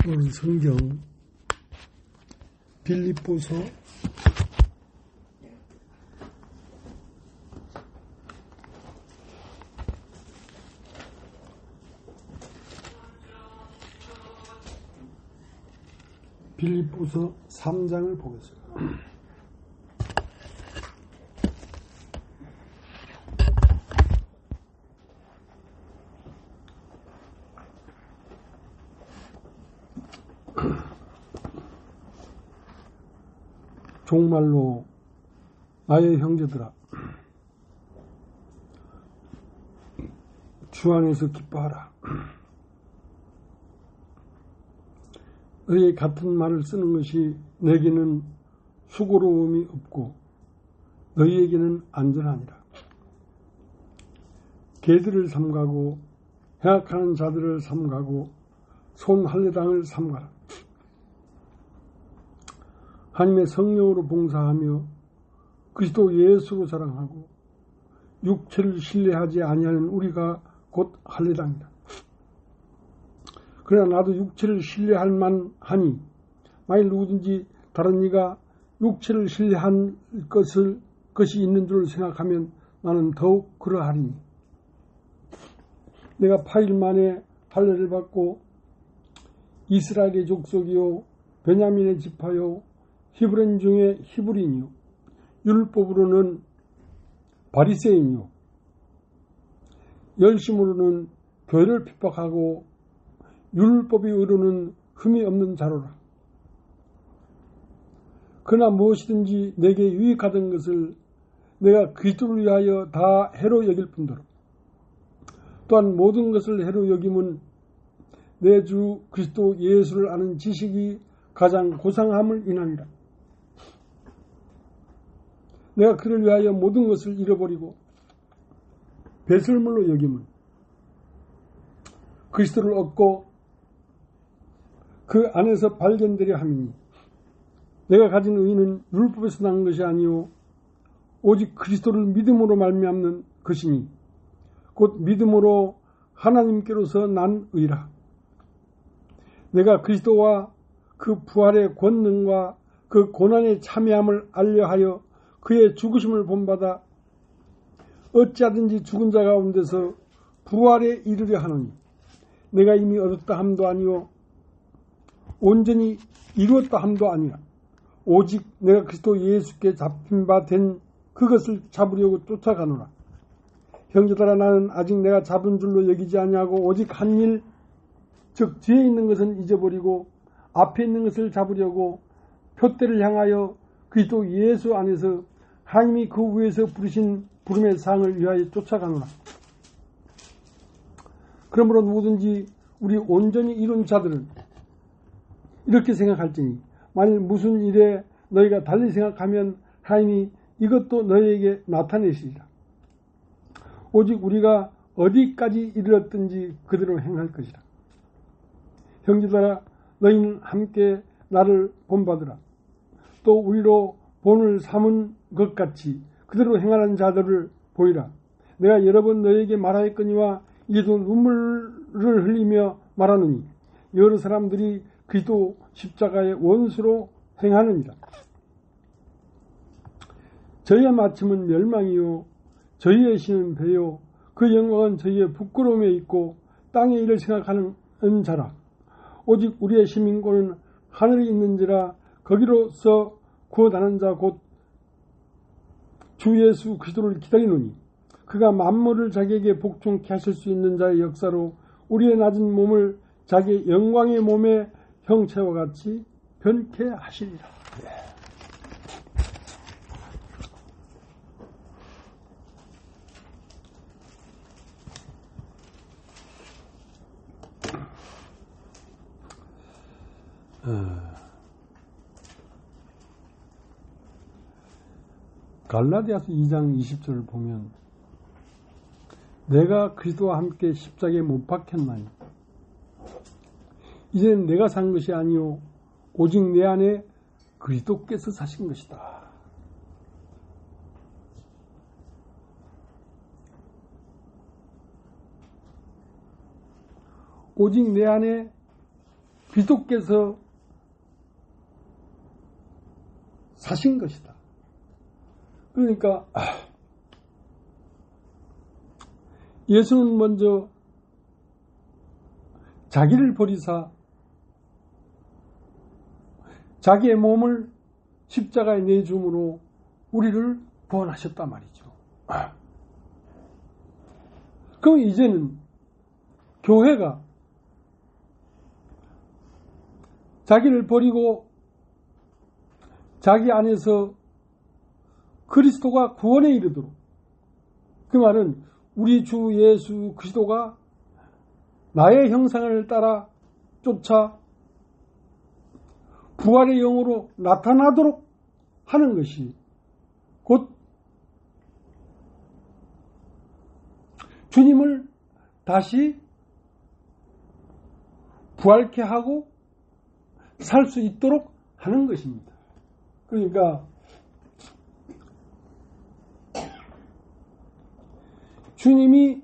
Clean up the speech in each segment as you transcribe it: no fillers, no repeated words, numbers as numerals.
오늘 성경 빌립보서 3장을 보겠습니다. 종말로 나의 형제들아, 주 안에서 기뻐하라. 너희 같은 말을 쓰는 것이 내게는 수고로움이 없고 너희에게는 안전하니라. 개들을 삼가고 해악하는 자들을 삼가고 손할례당을 삼가라. 하나님의 성령으로 봉사하며 그리스도 예수로 자랑하고 육체를 신뢰하지 아니하는 우리가 곧 할례당이다. 그러나 나도 육체를 신뢰할 만하니 만일 누구든지 다른 이가 육체를 신뢰한 것이 있는 줄 생각하면 나는 더욱 그러하리니, 내가 8일 만에 할례를 받고 이스라엘의 족속이요 베냐민의 지파요 히브리인 중에 히브리인이요 율법으로는 바리새인이요 열심으로는 교회를 핍박하고 율법의 의로는 흠이 없는 자로라. 그러나 무엇이든지 내게 유익하던 것을 내가 그리스도를 위하여 다 해로 여길 뿐더러 또한 모든 것을 해로 여김은 내 주 그리스도 예수를 아는 지식이 가장 고상함을 인하니라. 내가 그를 위하여 모든 것을 잃어버리고 배설물로 여김은 그리스도를 얻고 그 안에서 발견되려 함이니, 내가 가진 의는 율법에서 난 것이 아니요 오직 그리스도를 믿음으로 말미암는 것이니 곧 믿음으로 하나님께로서 난 의라. 내가 그리스도와 그 부활의 권능과 그 고난의 참여함을 알려하여 그의 죽으심을 본받아 어찌하든지 죽은 자 가운데서 부활에 이르려 하노니, 내가 이미 얻었다 함도 아니요 온전히 이루었다 함도 아니라 오직 내가 그리스도 예수께 잡힌 바 된 그것을 잡으려고 쫓아가노라. 형제들아, 나는 아직 내가 잡은 줄로 여기지 아니하고 오직 한 일, 즉 뒤에 있는 것은 잊어버리고 앞에 있는 것을 잡으려고 표대를 향하여 그리스도 예수 안에서 하나님이 그 위에서 부르신 부름의 상을 위하여 쫓아가노라. 그러므로 누구든지 우리 온전히 이룬 자들은 이렇게 생각할지니, 만일 무슨 일에 너희가 달리 생각하면 하나님이 이것도 너희에게 나타내시리라. 오직 우리가 어디까지 이르렀든지 그대로 행할 것이라. 형제들아, 너희는 함께 나를 본받으라. 또 우리로 본을 삼은 것 같이 그대로 행하는 자들을 보이라. 내가 여러 번 너희에게 말하였거니와 이제도 눈물을 흘리며 말하느니, 여러 사람들이 그리스도 십자가의 원수로 행하느니라. 저희의 마침은 멸망이요 저희의 신은 배요 그 영광은 저희의 부끄러움에 있고 땅의 일을 생각하는 자라. 오직 우리의 시민권은 하늘에 있는지라. 거기로서 구원하는 자 곧 주 예수 그리스도를 기다리노니, 그가 만물을 자기에게 복종케 하실 수 있는 자의 역사로 우리의 낮은 몸을 자기의 영광의 몸의 형체와 같이 변케 하시리라. 갈라디아서 2장 20절을 보면, 내가 그리스도와 함께 십자가에 못 박혔나니 이제는 내가 산 것이 아니요 오직 내 안에 그리스도께서 사신 것이다. 오직 내 안에 그리스도께서 사신 것이다. 그러니까 예수는 먼저 자기를 버리사 자기의 몸을 십자가에 내줌으로 우리를 구원하셨단 말이죠. 그럼 이제는 교회가 자기를 버리고 자기 안에서 그리스도가 구원에 이르도록, 그 말은 우리 주 예수 그리스도가 나의 형상을 따라 쫓아 부활의 영으로 나타나도록 하는 것이 곧 주님을 다시 부활케 하고 살 수 있도록 하는 것입니다. 그러니까 주님이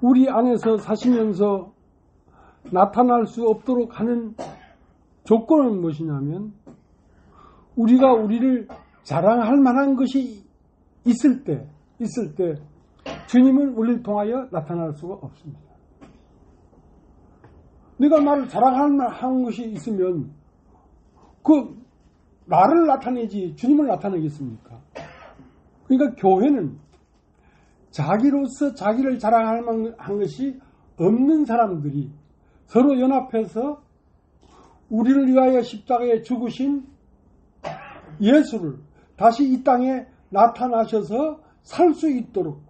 우리 안에서 사시면서 나타날 수 없도록 하는 조건은 무엇이냐면, 우리가 우리를 자랑할 만한 것이 있을 때 주님은 우리를 통하여 나타날 수가 없습니다. 네가 나를 자랑할 만한 것이 있으면 그 나를 나타내지 주님을 나타내겠습니까? 그러니까 교회는 자기로서 자기를 자랑할 만한 것이 없는 사람들이 서로 연합해서 우리를 위하여 십자가에 죽으신 예수를 다시 이 땅에 나타나셔서 살 수 있도록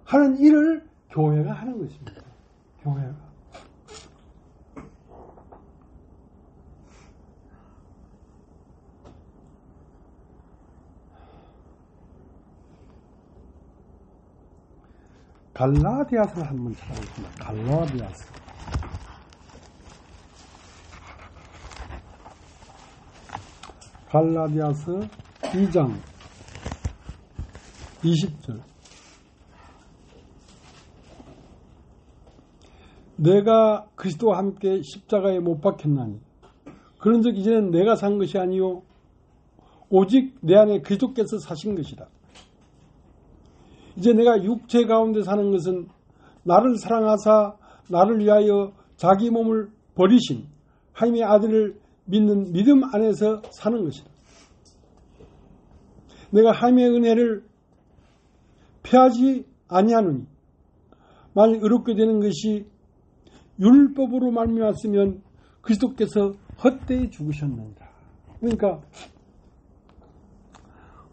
하는 일을 교회가 하는 것입니다. 교회가. 갈라디아서를 한번 찾아보겠습니다. 갈라디아서 2장 20절. 내가 그리스도와 함께 십자가에 못 박혔나니 그런즉 이제는 내가 산 것이 아니요 오직 내 안에 그리스도께서 사신 것이다. 이제 내가 육체 가운데 사는 것은 나를 사랑하사 나를 위하여 자기 몸을 버리신 하나님의 아들을 믿는 믿음 안에서 사는 것이다. 내가 하나님의 은혜를 피하지 아니하노니 만일 의롭게 되는 것이 율법으로 말미암았으면 그리스도께서 헛되이 죽으셨느니라. 그러니까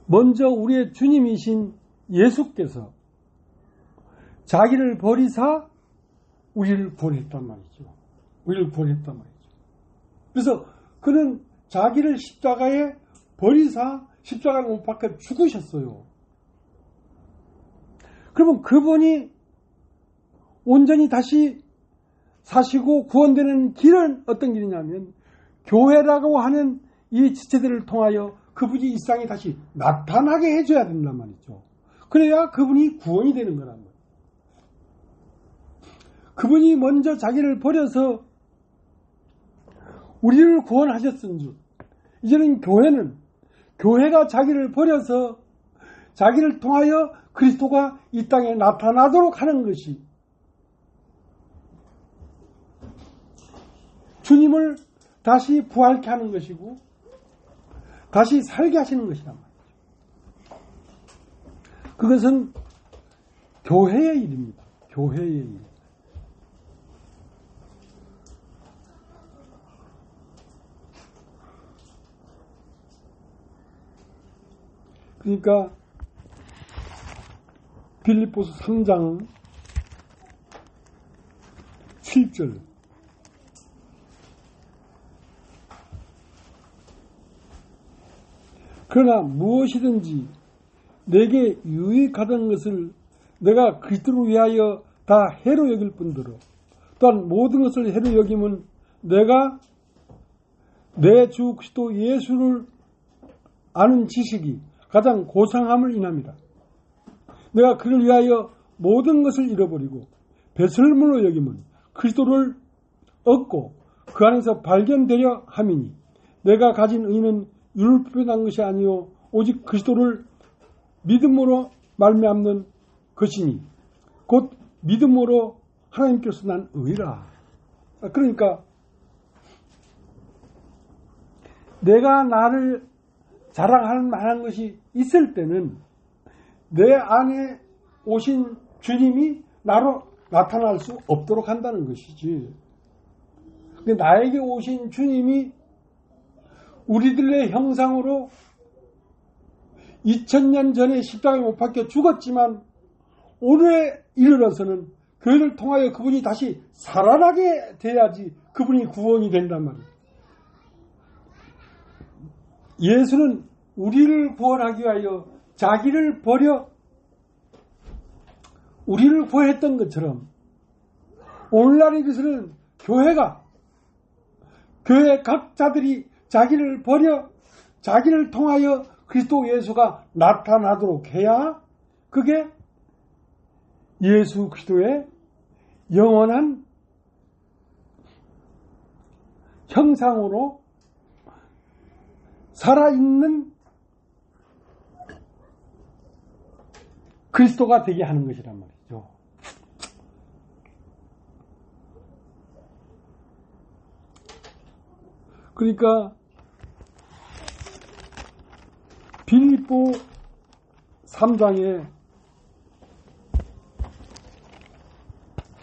먼저 우리의 주님이신 예수께서 자기를 버리사 우리를 구원했단 말이죠. 우리를 구원했단 말이죠. 그래서 그는 자기를 십자가에 버리사 십자가를 못 박혀 죽으셨어요. 그러면 그분이 온전히 다시 사시고 구원되는 길은 어떤 길이냐면 교회라고 하는 이 지체들을 통하여 그분이 이 땅에 다시 나타나게 해줘야 된단 말이죠. 그래야 그분이 구원이 되는 거란 말이에요. 그분이 먼저 자기를 버려서 우리를 구원하셨은즉 이제는 교회가 자기를 버려서 자기를 통하여 그리스도가 이 땅에 나타나도록 하는 것이 주님을 다시 부활케 하는 것이고 다시 살게 하시는 것이란 말이죠. 그것은 교회의 일입니다. 교회의 일. 그러니까 빌립보서 3장 7절. 그러나 무엇이든지 내게 유익하던 것을 내가 그리스도를 위하여 다 해로 여길 뿐더러 또한 모든 것을 해로 여김은 내가 내 주 그리스도 예수를 아는 지식이 가장 고상함을 인합니다. 내가 그를 위하여 모든 것을 잃어버리고 배설물로 여김은 그리스도를 얻고 그 안에서 발견되려 함이니 내가 가진 의는 율법에 난 것이 아니요 오직 그리스도를 믿음으로 말미암는 것이니 곧 믿음으로 하나님께서 난 의라. 그러니까 내가 나를 자랑할 만한 것이 있을 때는 내 안에 오신 주님이 나로 나타날 수 없도록 한다는 것이지. 근데 나에게 오신 주님이 우리들의 형상으로 2000년 전에 십자가에 못 박혀 죽었지만 오늘에 이르러서는 교회를 통하여 그분이 다시 살아나게 돼야지 그분이 구원이 된단 말이에요. 예수는 우리를 구원하기 위하여 자기를 버려 우리를 구원했던 것처럼 오늘날 이것은 교회 각자들이 자기를 버려 자기를 통하여 그리스도 예수가 나타나도록 해야 그게 예수 그리스도의 영원한 형상으로 살아있는 그리스도가 되게 하는 것이란 말이죠. 그러니까 빌립보 3장에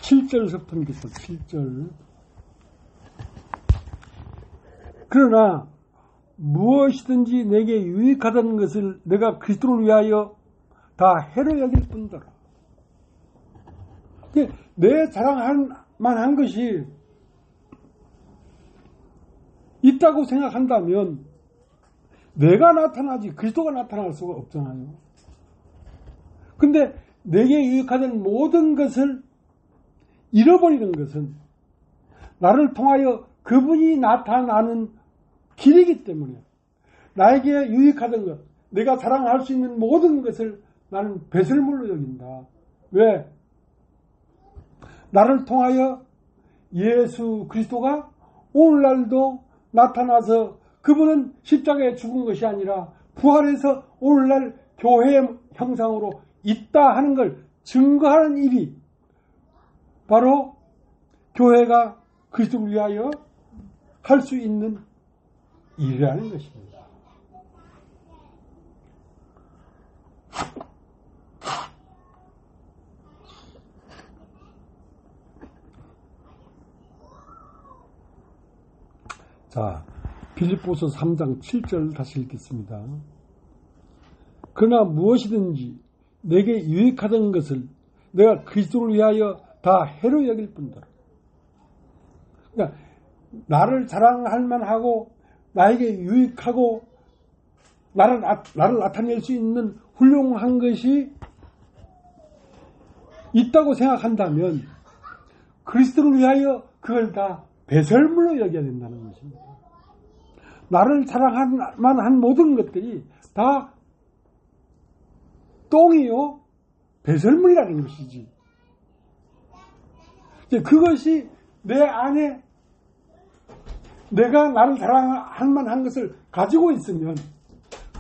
7절부터 읽겠습니다. 7절. 그러나 무엇이든지 내게 유익하다는 것을 내가 그리스도를 위하여 다 해로 여길 뿐더러. 내 자랑할 만한 것이 있다고 생각한다면 내가 나타나지 그리스도가 나타날 수가 없잖아요. 근데 내게 유익하던 모든 것을 잃어버리는 것은 나를 통하여 그분이 나타나는 길이기 때문에 나에게 유익하던 것, 내가 자랑할 수 있는 모든 것을 나는 배설물로 여긴다. 왜? 나를 통하여 예수 그리스도가 오늘날도 나타나서 그분은 십자가에 죽은 것이 아니라 부활해서 오늘날 교회의 형상으로 있다 하는 걸 증거하는 일이 바로 교회가 그리스도를 위하여 할 수 있는 일이라는 것입니다. 자, 빌립보서 3장 7절 다시 읽겠습니다. 그러나 무엇이든지 내게 유익하던 것을 내가 그리스도를 위하여 다 해로 여길 뿐더러. 그러니까 나를 자랑할 만하고 나에게 유익하고 나를 나타낼 수 있는 훌륭한 것이 있다고 생각한다면 그리스도를 위하여 그걸 다 배설물로 여겨야 된다는 것입니다. 나를 자랑할 만한 모든 것들이 다 똥이요 배설물이라는 것이지. 그것이 내 안에 내가 나를 자랑할 만한 것을 가지고 있으면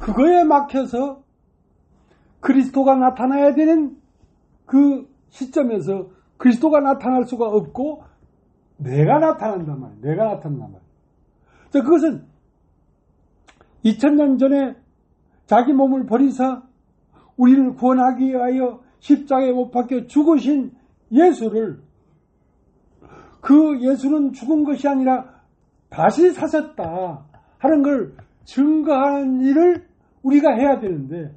그거에 막혀서 그리스도가 나타나야 되는 그 시점에서 그리스도가 나타날 수가 없고 내가 나타난단 말이에요. 내가 나타난단 말이에요. 그것은 2000년 전에 자기 몸을 버리사 우리를 구원하기 위하여 십자가에 못 박혀 죽으신 예수를 그 예수는 죽은 것이 아니라 다시 사셨다 하는 걸 증거하는 일을 우리가 해야 되는데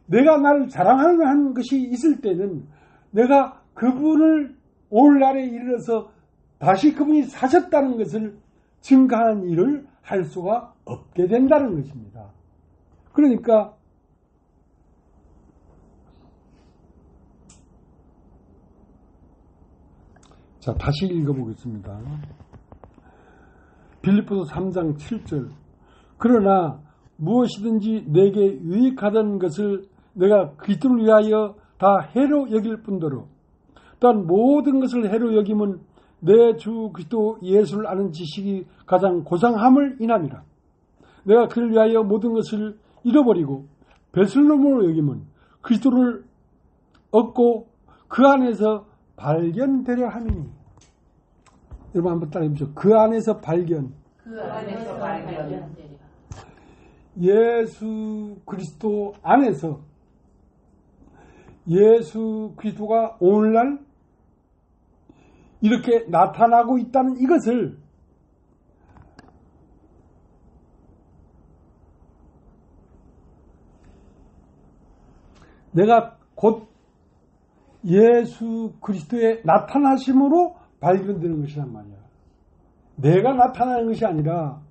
내가 나를 자랑하는 것이 있을 때는 내가 그분을 오늘날에 이르러서 다시 그분이 사셨다는 것을 증거하는 일을 할 수가 없게 된다는 것입니다. 그러니까 자, 다시 읽어보겠습니다. 빌립보서 3장 7절. 그러나 무엇이든지 내게 유익하던 것을 내가 그리스도를 위하여 다 해로 여길 뿐더러 또한 모든 것을 해로 여김은 내 주 그리스도 예수를 아는 지식이 가장 고상함을 인함이라. 내가 그를 위하여 모든 것을 잃어버리고 베슬로몬으로 여김은 그리스도를 얻고 그 안에서 발견되려 함이니. 여러분 한번 따라해보시죠. 그 안에서 발견. 그 안에서 발견. 예수 그리스도 안에서 예수 그리스도가 오늘날 이렇게 나타나고 있다는 이것을 내가 곧 예수 그리스도의 나타나심으로 발견되는 것이란 말이야. 내가 나타나는 것이 아니라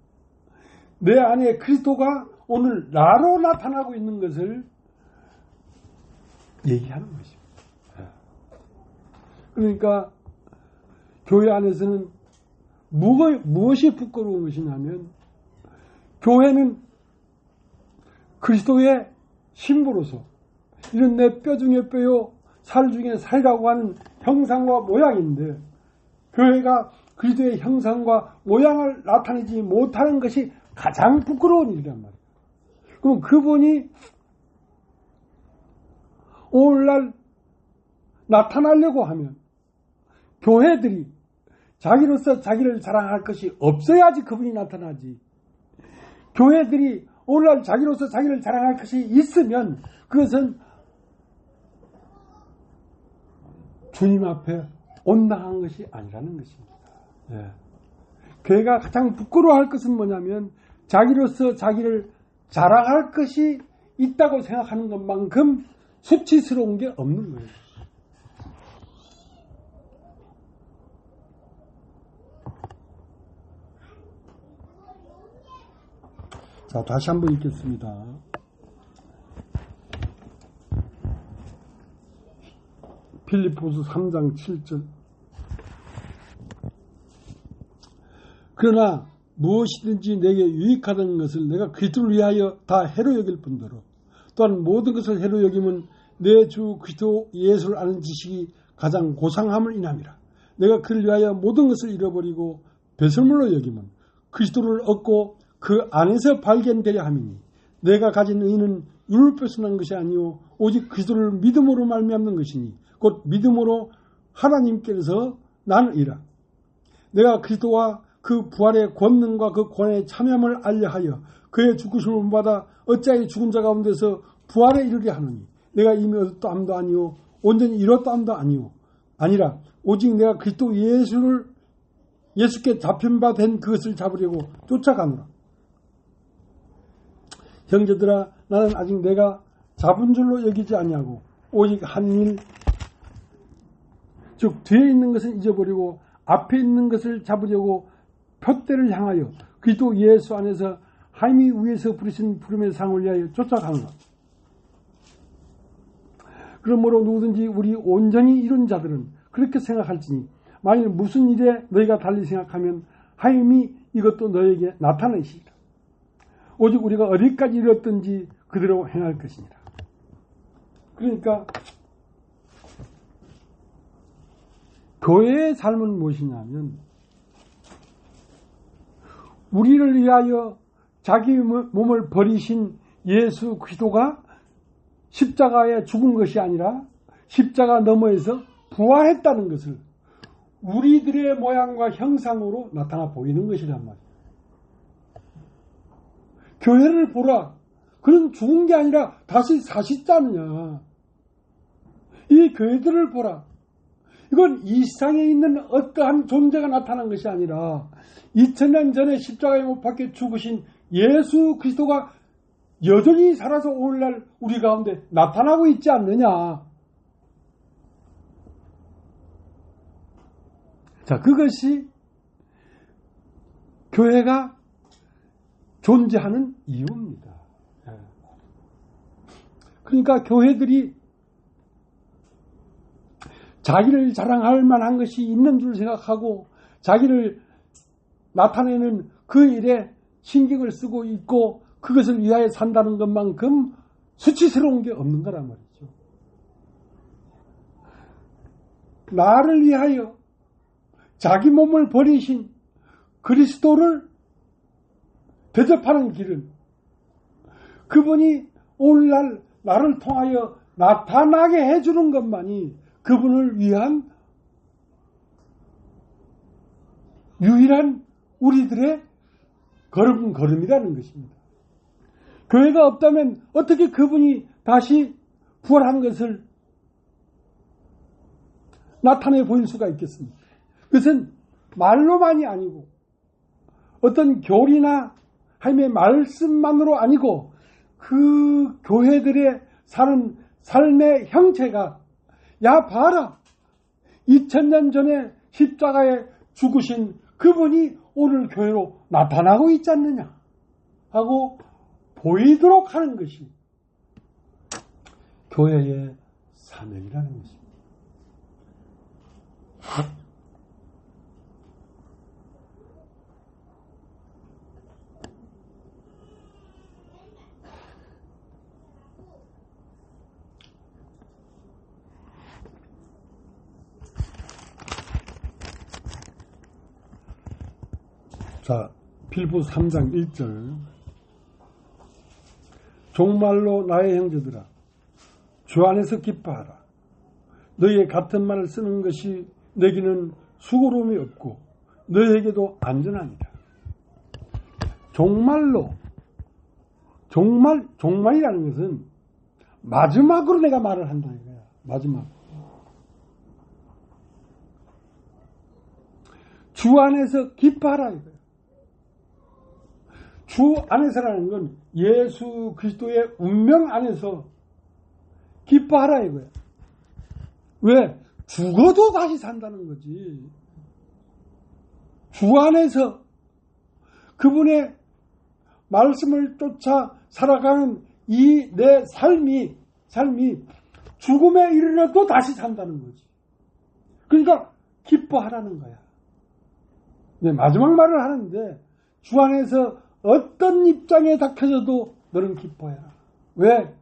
내 안에 그리스도가 오늘 나로 나타나고 있는 것을 얘기하는 것입니다. 그러니까 교회 안에서는 무엇이 부끄러운 것이냐면 교회는 그리스도의 신부로서 이런 내 뼈 중에 뼈요 살 중에 살이라고 하는 형상과 모양인데 교회가 그리스도의 형상과 모양을 나타내지 못하는 것이 가장 부끄러운 일이란 말이에요. 그럼 그분이 오늘날 나타나려고 하면 교회들이 자기로서 자기를 자랑할 것이 없어야지 그분이 나타나지. 교회들이 오늘날 자기로서 자기를 자랑할 것이 있으면 그것은 주님 앞에 온당한 것이 아니라는 것입니다. 예. 교회가 가장 부끄러워할 것은 뭐냐면 자기로서 자기를 자랑할 것이 있다고 생각하는 것만큼 수치스러운 게 없는 거예요. 자, 다시 한번 읽겠습니다. 필립보서 3장 7절. 그러나 무엇이든지 내게 유익하던 것을 내가 그리스도를 위하여 다 해로 여길 뿐더러 또한 모든 것을 해로 여김은 내 주 그리스도 예수를 아는 지식이 가장 고상함을 인함이라. 내가 그를 위하여 모든 것을 잃어버리고 배설물로 여김은 그리스도를 얻고 그 안에서 발견되려 함이니 내가 가진 의는 율법에서 난 것이 아니요 오직 그리스도를 믿음으로 말미암는 것이니 곧 믿음으로 하나님께서 난 의라. 내가 그리스도와 그 부활의 권능과 그 권한의 참여함을 알려하여 그의 죽으심을 받아 어찌하여 죽은 자 가운데서 부활에 이르게 하느니 내가 이미 얻었다 함도 아니요 온전히 이뤘다 함도 아니요 아니라 오직 내가 그리스도 예수께 잡힌 바 된 그것을 잡으려고 쫓아가노라. 형제들아 나는 아직 내가 잡은 줄로 여기지 아니하고 오직 한 일 즉 뒤에 있는 것을 잊어버리고 앞에 있는 것을 잡으려고 표대를 향하여 그리스도 예수 안에서 하나님이 위에서 부르신 부름의 상을 위하여 쫓아가노라. 그러므로 누구든지 우리 온전히 이룬 자들은 그렇게 생각할지니 만일 무슨 일에 너희가 달리 생각하면 하나님이 이것도 너에게 나타내시리라. 오직 우리가 어디까지 이뤘든지 그대로 행할 것이니라. 그러니까 교회의 삶은 무엇이냐면 우리를 위하여 자기 몸을 버리신 예수 그리스도가 십자가에 죽은 것이 아니라 십자가 너머에서 부활했다는 것을 우리들의 모양과 형상으로 나타나 보이는 것이란 말이에요. 교회를 보라. 그는 죽은 게 아니라 다시 사시자느냐. 이 교회들을 보라. 이건 이 세상에 있는 어떠한 존재가 나타난 것이 아니라 2000년 전에 십자가에 못 박혀 죽으신 예수 그리스도가 여전히 살아서 오늘날 우리 가운데 나타나고 있지 않느냐. 자, 그것이 교회가 존재하는 이유입니다. 그러니까 교회들이 자기를 자랑할 만한 것이 있는 줄 생각하고 자기를 나타내는 그 일에 신경을 쓰고 있고 그것을 위하여 산다는 것만큼 수치스러운 게 없는 거란 말이죠. 나를 위하여 자기 몸을 버리신 그리스도를 대접하는 길은 그분이 오늘날 나를 통하여 나타나게 해주는 것만이 그분을 위한 유일한 우리들의 걸음이라는 것입니다. 교회가 없다면 어떻게 그분이 다시 부활한 것을 나타내 보일 수가 있겠습니까? 그것은 말로만이 아니고 어떤 교리나 하나님의 말씀만으로 아니고 그 교회들의 사는 삶의 형체가 야 봐라 2000년 전에 십자가에 죽으신 그분이 오늘 교회로 나타나고 있지 않느냐 하고 보이도록 하는 것이 교회의 사명이라는 것입니다. 자, 빌보 3장 1절. 정말로 나의 형제들아, 주 안에서 기뻐하라. 너희의 같은 말을 쓰는 것이 내게는 수고로움이 없고 너희에게도 안전하니라. 정말이라는 것은 마지막으로 내가 말을 한다 이거야. 마지막. 주 안에서 기뻐하라 이거야. 주 안에서라는 건 예수 그리스도의 운명 안에서 기뻐하라 이거야. 왜? 죽어도 다시 산다는 거지. 주 안에서 그분의 말씀을 쫓아 살아가는 이 내 삶이 죽음에 이르러도 다시 산다는 거지. 그러니까 기뻐하라는 거야. 네, 마지막 말을 하는데 주 안에서 어떤 입장에 닥쳐져도 너는 기뻐해라. 왜?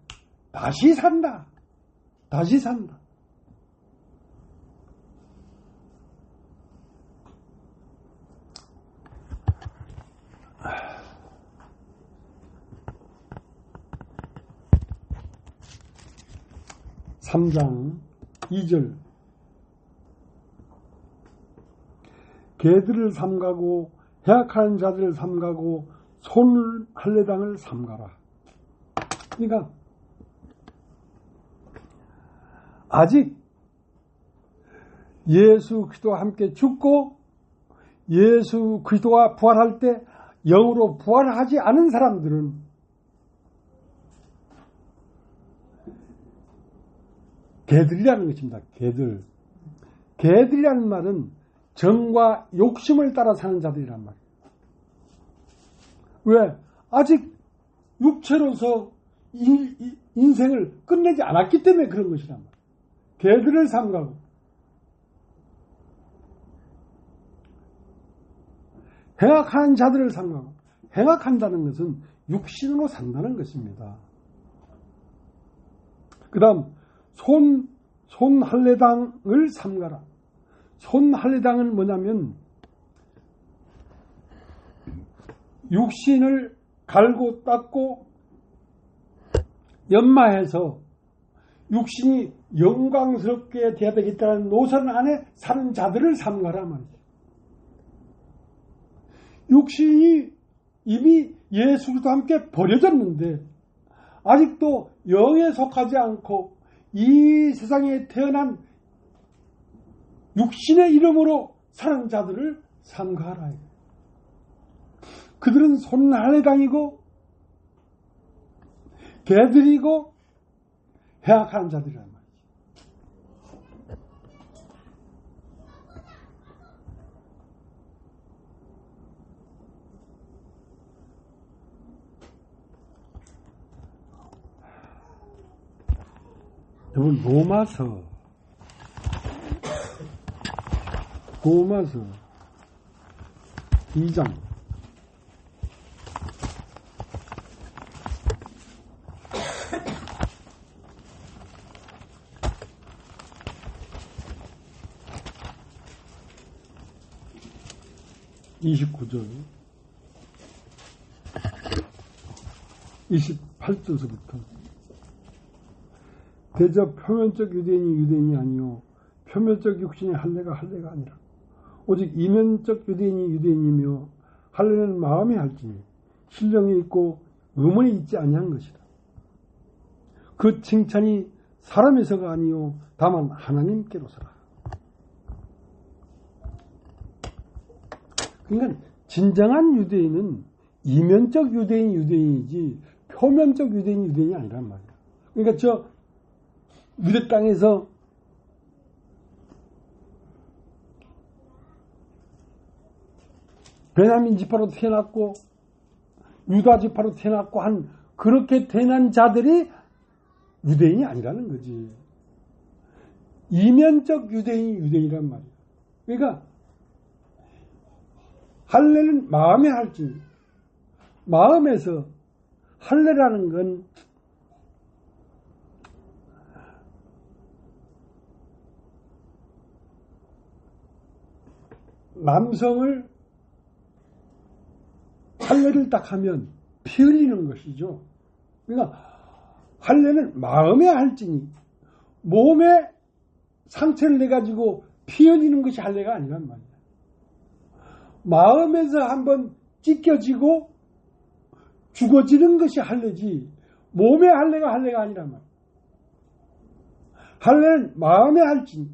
다시 산다. 다시 산다. (3장 2절) 개들을 삼가고 해악하는 자들을 삼가고 손을 할례당을 삼가라. 그러니까 아직 예수 그리스도와 함께 죽고 예수 그리스도가 부활할 때 영으로 부활하지 않은 사람들은 개들이라는 것입니다. 개들이라는 말은 정과 욕심을 따라 사는 자들이란 말이에요. 왜? 아직 육체로서 인생을 끝내지 않았기 때문에 그런 것이란 말이에요. 개들을 삼가고 행악하는 자들을 삼가고, 행악한다는 것은 육신으로 산다는 것입니다. 그 다음 손 할례당을 삼가라. 손 할례당은 뭐냐면 육신을 갈고 닦고 연마해서 육신이 영광스럽게 되어야 되겠다는 노선 안에 사는 자들을 삼가라 말이죠. 육신이 이미 예수 그리스도와 함께 버려졌는데 아직도 영에 속하지 않고 이 세상에 태어난 육신의 이름으로 사는 자들을 삼가하라. 그들은 손할례당이고 개들이고 해악하는 자들이란 말이지. 여러분 로마서 2장 29절 28절서부터 대저 표면적 유대인이 유대인이 아니요 표면적 육신의 할례가 할례가 아니라 오직 이면적 유대인이 유대인이며 할례는 마음에 할지니 신령이 있고 의문이 있지 아니한 것이다. 그 칭찬이 사람에서가 아니요 다만 하나님께로서라. 그러니까 진정한 유대인은 이면적 유대인이 유대인이지 표면적 유대인이 유대인이 아니란 말이야. 그러니까 저 유대 땅에서 베냐민 지파로 태어났고 유다 지파로 태어났고 한 그렇게 태어난 자들이 유대인이 아니라는 거지. 이면적 유대인이 유대인이란 말이야. 그러니까 할례는 마음에 할지 마음에서 할례라는 건 남성을 할례를 딱 하면 피 흘리는 것이죠. 그러니까 할례는 마음에 할지니 몸에 상처를 내가지고 피 흘리는 것이 할례가 아니란 말이야. 마음에서 한번 찢겨지고 죽어지는 것이 할례지 몸의 할례가 할례가 아니란 말이야. 할례는 마음에 할지니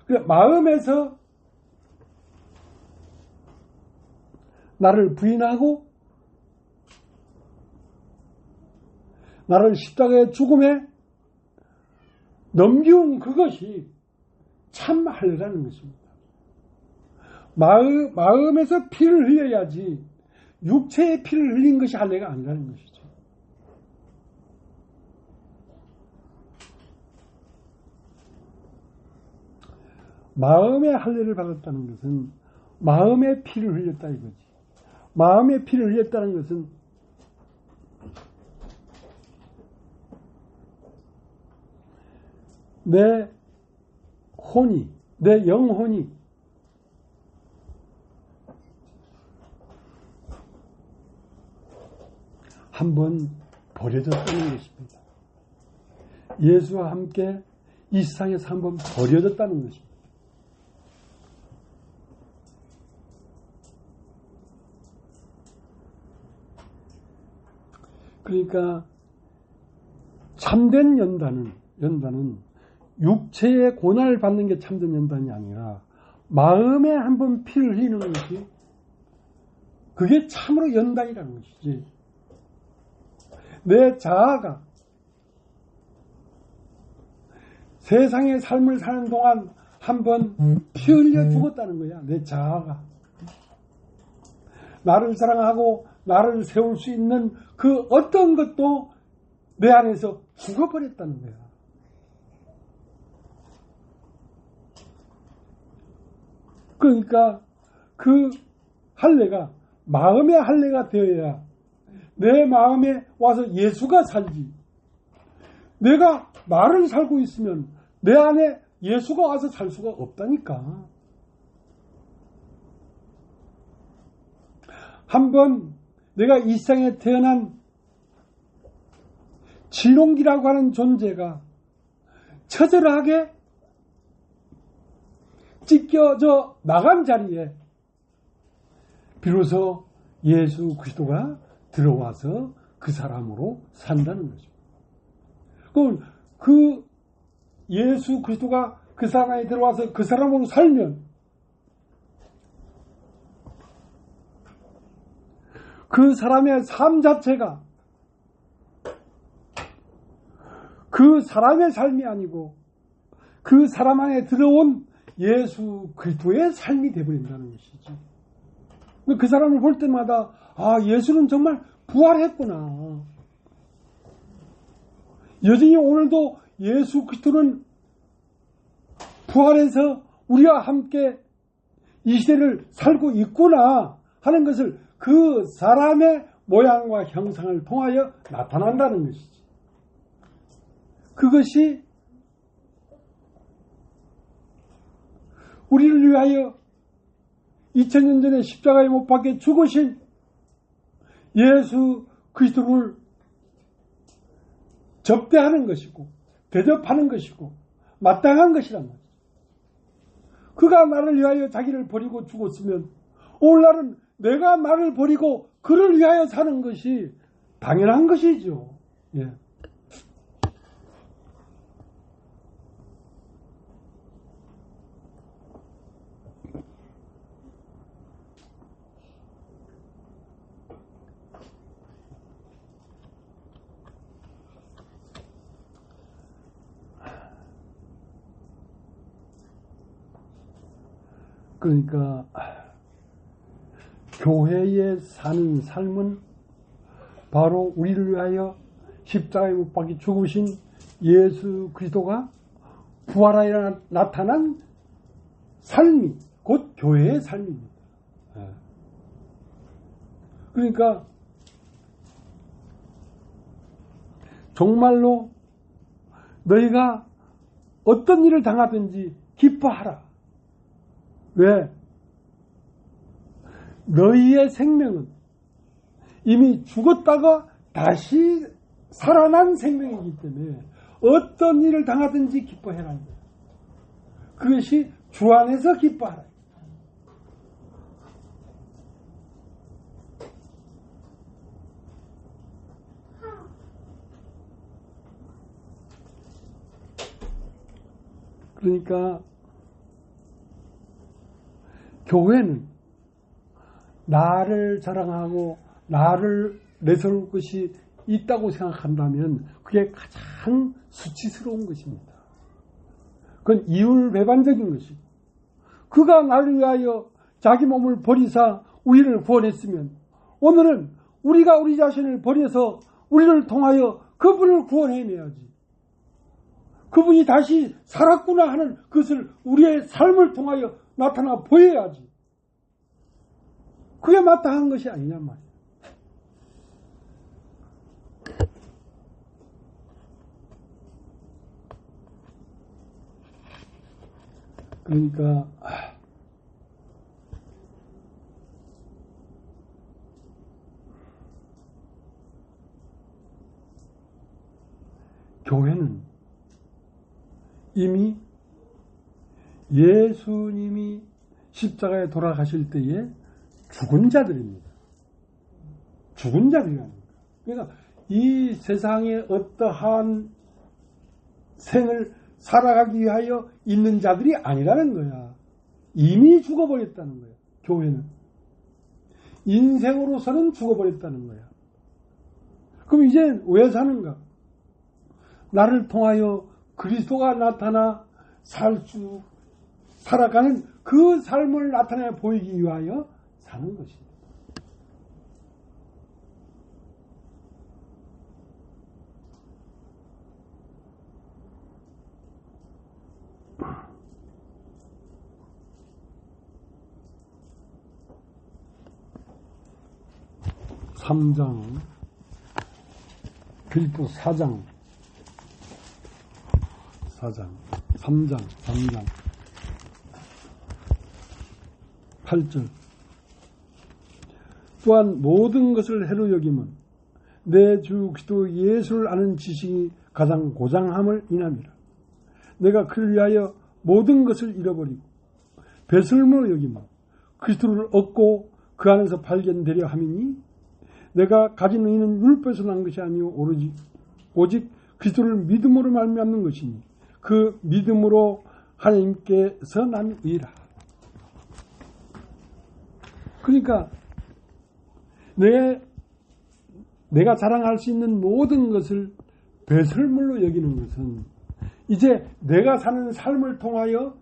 그래 마음에서 나를 부인하고 나를 십자가의 죽음에 넘기운 그것이 참 할례라는 것입니다. 마음에서 피를 흘려야지 육체의 피를 흘린 것이 할례가 아니라는 것이죠. 마음의 할례를 받았다는 것은 마음의 피를 흘렸다 이거지. 마음의 피를 흘렸다는 것은 내 혼이, 내 영혼이 한번 버려졌다는 것입니다. 예수와 함께 이 세상에서 한번 버려졌다는 것입니다. 그러니까 참된 연단은 육체의 고난을 받는 게 참된 연단이 아니라 마음에 한번 피를 흘리는 것이 그게 참으로 연단이라는 것이지. 내 자아가 세상의 삶을 사는 동안 한번 피 흘려 죽었다는 거야. 내 자아가 나를 사랑하고 나를 세울 수 있는 그 어떤 것도 내 안에서 죽어버렸다는 거야. 그러니까 그 할례가 마음의 할례가 되어야 내 마음에 와서 예수가 살지. 내가 나를 살고 있으면 내 안에 예수가 와서 살 수가 없다니까. 한번 내가 이 세상에 태어난 진홍기라고 하는 존재가 처절하게 찢겨져 나간 자리에 비로소 예수 그리스도가 들어와서 그 사람으로 산다는 거죠. 그럼 그 예수 그리스도가 그 사람에 들어와서 그 사람으로 살면 그 사람의 삶 자체가 그 사람의 삶이 아니고 그 사람 안에 들어온 예수 그리스도의 삶이 되어버린다는 것이지. 그 사람을 볼 때마다 아, 예수는 정말 부활했구나. 여전히 오늘도 예수 그리스도는 부활해서 우리와 함께 이 시대를 살고 있구나 하는 것을 그 사람의 모양과 형상을 통하여 나타난다는 것이지. 그것이 우리를 위하여 2000년 전에 십자가에 못 박혀 죽으신 예수 그리스도를 접대하는 것이고 대접하는 것이고 마땅한 것이란 말이죠. 그가 나를 위하여 자기를 버리고 죽었으면 오늘날은 내가 나를 버리고 그를 위하여 사는 것이 당연한 것이죠. 예. 그러니까 교회에 사는 삶은 바로 우리를 위하여 십자가에 못 박혀 죽으신 예수 그리스도가 부활하여 나타난 삶이 곧 교회의 삶입니다. 그러니까 정말로 너희가 어떤 일을 당하든지 기뻐하라. 왜? 너희의 생명은 이미 죽었다가 다시 살아난 생명이기 때문에 어떤 일을 당하든지 기뻐해라. 그것이 주 안에서 기뻐하라. 그러니까 교회는 나를 자랑하고 나를 내세울 것이 있다고 생각한다면 그게 가장 수치스러운 것입니다. 그건 이율배반적인 것이고 그가 나를 위하여 자기 몸을 버리사 우리를 구원했으면 오늘은 우리가 우리 자신을 버려서 우리를 통하여 그분을 구원해내야지. 그분이 다시 살았구나 하는 것을 우리의 삶을 통하여 나타나 보여야지. 그게 마땅한 것이 아니냐 말이야. 그러니까 교회는 이미 예수님이 십자가에 돌아가실 때에 죽은 자들입니다. 죽은 자들이라는 거예요. 그러니까 이 세상에 어떠한 생을 살아가기 위하여 있는 자들이 아니라는 거야. 이미 죽어버렸다는 거야. 교회는. 인생으로서는 죽어버렸다는 거야. 그럼 이제 왜 사는가? 나를 통하여 그리스도가 나타나 살아가는 그 삶을 나타내 보이기 위하여 사는 것입니다. 빌립보 4장 8절 또한 모든 것을 해로 여김은 내 주 그리스도 예수를 아는 지식이 가장 고장함을 인함이라. 내가 그를 위하여 모든 것을 잃어버리고 배설물로 여김은 그리스도를 얻고 그 안에서 발견되려 함이니 내가 가진 의는 율법에서 난 것이 아니오 오직 그리스도를 믿음으로 말미암는 것이니 그 믿음으로 하나님께서 난 의라. 그러니까 내가 자랑할 수 있는 모든 것을 배설물로 여기는 것은 이제 내가 사는 삶을 통하여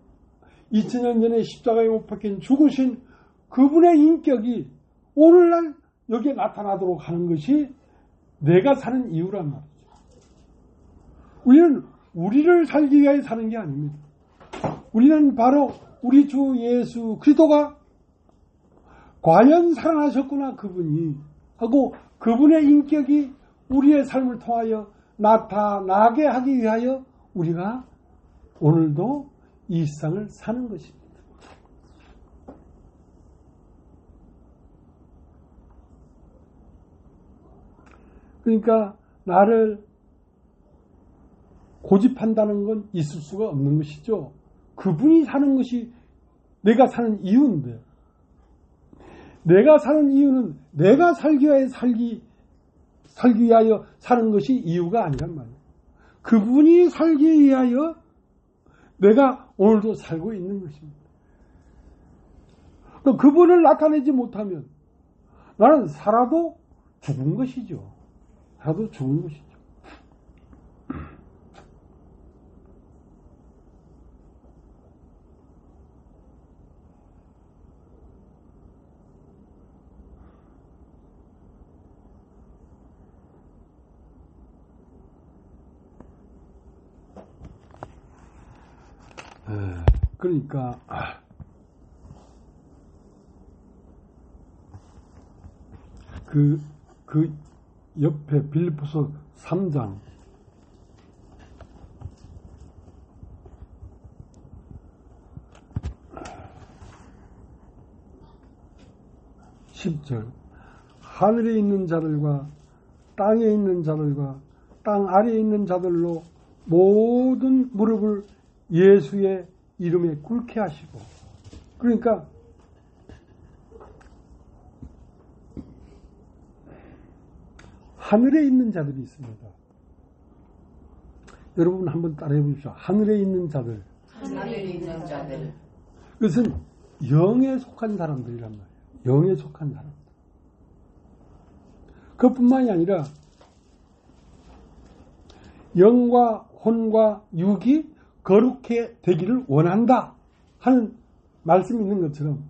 2000년 전에 십자가에 못 박힌 죽으신 그분의 인격이 오늘날 여기에 나타나도록 하는 것이 내가 사는 이유란 말이죠. 우리는 우리를 살기 위하여 사는 게 아닙니다. 우리는 바로 우리 주 예수 그리스도가 과연 살아나셨구나 그분이 하고 그분의 인격이 우리의 삶을 통하여 나타나게 하기 위하여 우리가 오늘도 이 세상을 사는 것입니다. 그러니까 나를 고집한다는 건 있을 수가 없는 것이죠. 그분이 사는 것이 내가 사는 이유인데, 내가 사는 이유는 내가 살기 위하여 사는 것이 이유가 아니란 말이에요. 그분이 살기 위하여 내가 오늘도 살고 있는 것입니다. 그분을 나타내지 못하면 나는 살아도 죽은 것이죠. 살아도 죽은 것이죠. 그러니까 그 옆에 빌립보서 3장 10절 하늘에 있는 자들과 땅에 있는 자들과 땅 아래에 있는 자들로 모든 무릎을 예수의 이름에 꿇게 하시고, 그러니까 하늘에 있는 자들이 있습니다. 여러분 한번 따라해 보십시오. 하늘에 있는 자들. 하늘에 있는 자들. 그것은 영에 속한 사람들이란 말이에요. 영에 속한 사람들. 그것뿐만이 아니라 영과 혼과 육이 거룩해 되기를 원한다 하는 말씀이 있는 것처럼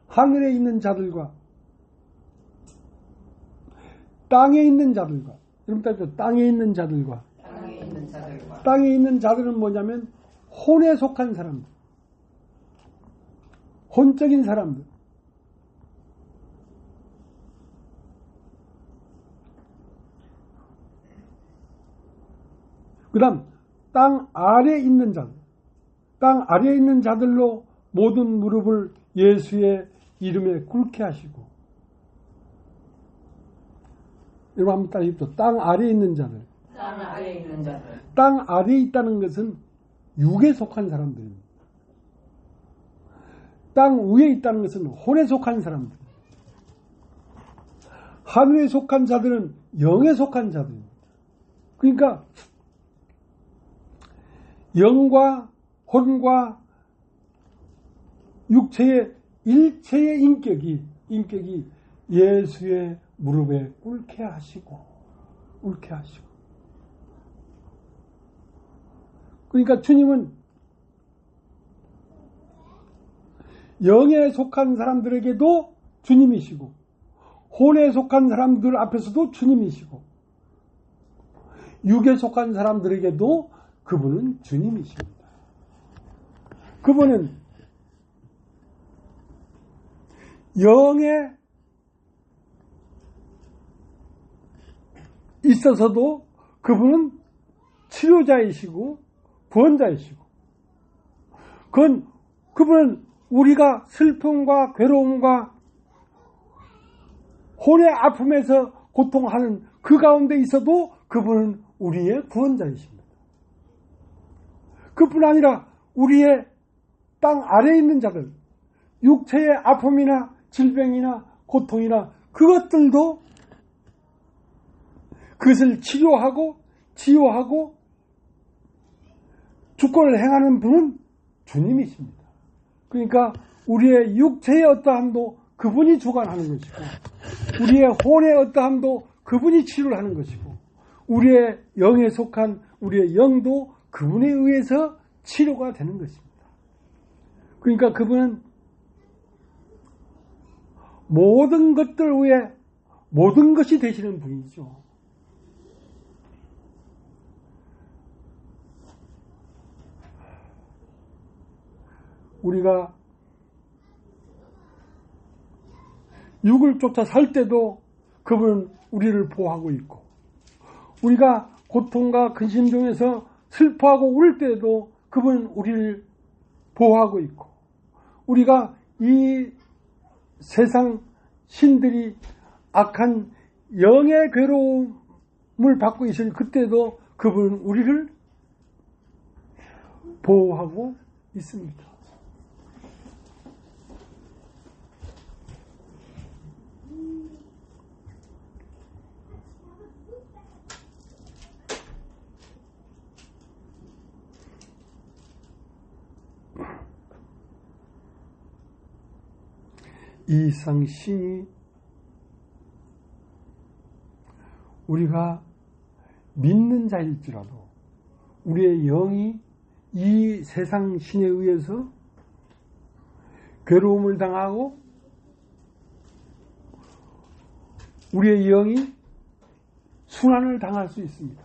하늘에 있는 자들과 땅에 있는 자들과, 여러분 따지죠. 땅에 있는 자들과, 땅에 있는 자들은 뭐냐면 혼에 속한 사람들, 혼적인 사람들. 그 다음 땅 아래에 있는 자들, 땅 아래에 있는 자들로 모든 무릎을 예수의 이름에 꿇게 하시고, 여러분 한번 따라해보십시오. 땅 아래에 있는 자들. 땅 아래에 있는 자들. 땅 아래에 있다는 것은 육에 속한 사람들입니다. 땅 위에 있다는 것은 혼에 속한 사람들. 하늘에 속한 자들은 영에 속한 자들입니다. 그러니까 영과 혼과 육체의 일체의 인격이 예수의 무릎에 꿇게 하시고. 그러니까 주님은 영에 속한 사람들에게도 주님이시고, 혼에 속한 사람들 앞에서도 주님이시고, 육에 속한 사람들에게도 그분은 주님이십니다. 그분은 영에 있어서도 그분은 치료자이시고 구원자이시고, 그분은 우리가 슬픔과 괴로움과 혼의 아픔에서 고통하는 그 가운데 있어도 그분은 우리의 구원자이십니다. 그뿐 아니라 우리의 땅 아래에 있는 자들, 육체의 아픔이나 질병이나 고통이나 그것들도 그것을 치료하고 치유하고 주권을 행하는 분은 주님이십니다. 그러니까 우리의 육체의 어떠함도 그분이 주관하는 것이고, 우리의 혼의 어떠함도 그분이 치료를 하는 것이고, 우리의 영에 속한 우리의 영도 그분에 의해서 치료가 되는 것입니다. 그러니까 그분은 모든 것들 위에 모든 것이 되시는 분이죠. 우리가 육을 쫓아 살 때도 그분은 우리를 보호하고 있고, 우리가 고통과 근심 중에서 슬퍼하고 울 때도 그분은 우리를 보호하고 있고, 우리가 이 세상 신들이 악한 영의 괴로움 받고 있을 그때도 그분은 우리를 보호하고 있습니다. 이상 신이 우리가 믿는 자일지라도 우리의 영이 이 세상 신에 의해서 괴로움을 당하고 우리의 영이 순환을 당할 수 있습니다.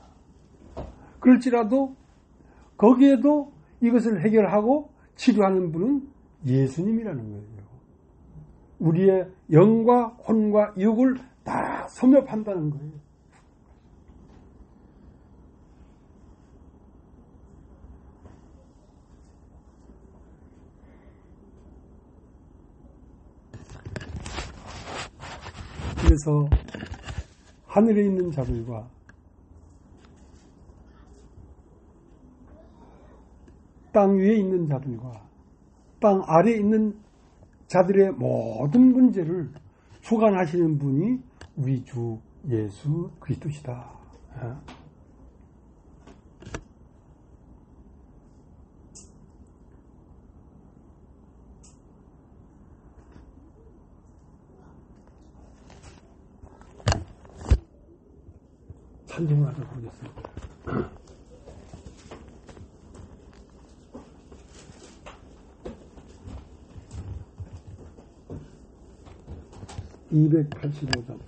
그럴지라도 거기에도 이것을 해결하고 치료하는 분은 예수님이라는 거예요. 우리의 영과 혼과 육을 다 섭렵한다는 거예요. 그래서 하늘에 있는 자들과 땅 위에 있는 자들과 땅 아래에 있는 자들의 모든 문제를 주관하시는 분이 우리 주 예수 그리스도시다. 찬송을 하도록 하겠습니다. 285장.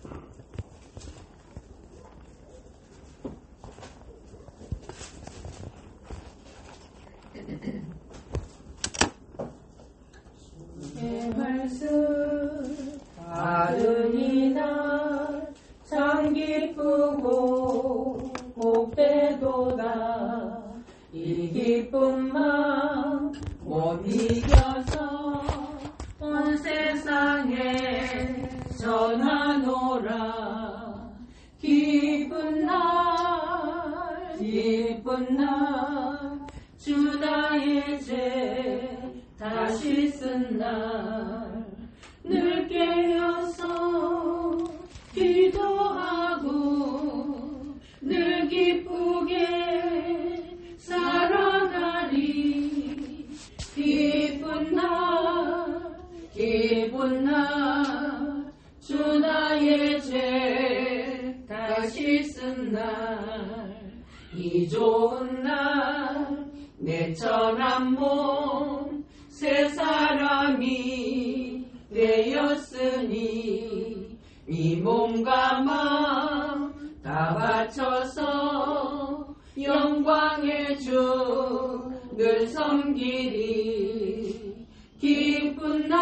내 말씀 바르니나 참 기쁘고 복되도다. 이 기쁨만 못 이겨서 온 세상에 전하노라. 기쁜 날 주 나의 죄 다시 쓴 날 늘 깨어서 기도하고 늘 기쁘게 살아가리. 기쁜 날 주 나의 죄 다시 쓴 날 이 좋은 날 내처럼 몸 새 사람이 되었으니 이 몸과 마음 다 바쳐서 영광의 주 늘 섬기리. 기쁜 날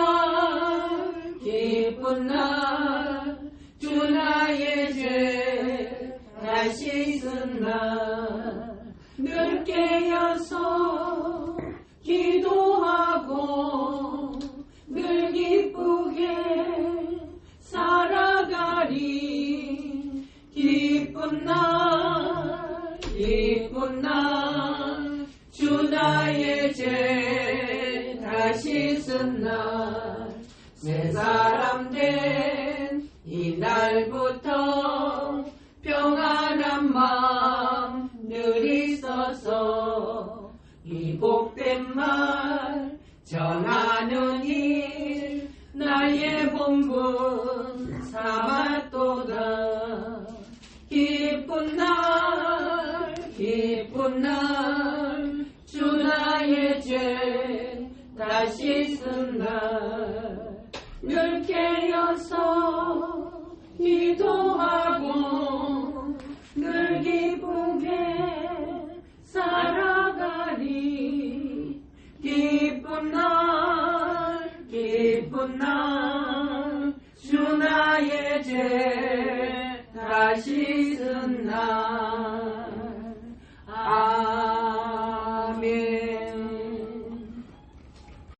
주 나의 죄 다시 쓴 날 늘 깨어서 기도하고 늘 기쁘게 살아가리. 기쁜 날 주 나의 죄 다시 쓴 날 새 사람 된 이날부터 평안한 마음 늘 있어서 이 복된 말 전하는 일 나의 본분 삼았도다. 기쁜 날 주 나의 죄 다시 쓴 날 늘 깨어서 기도하고 늘 기쁘게 살아가리. 기쁜 날 주 나의 죄 다시 쓴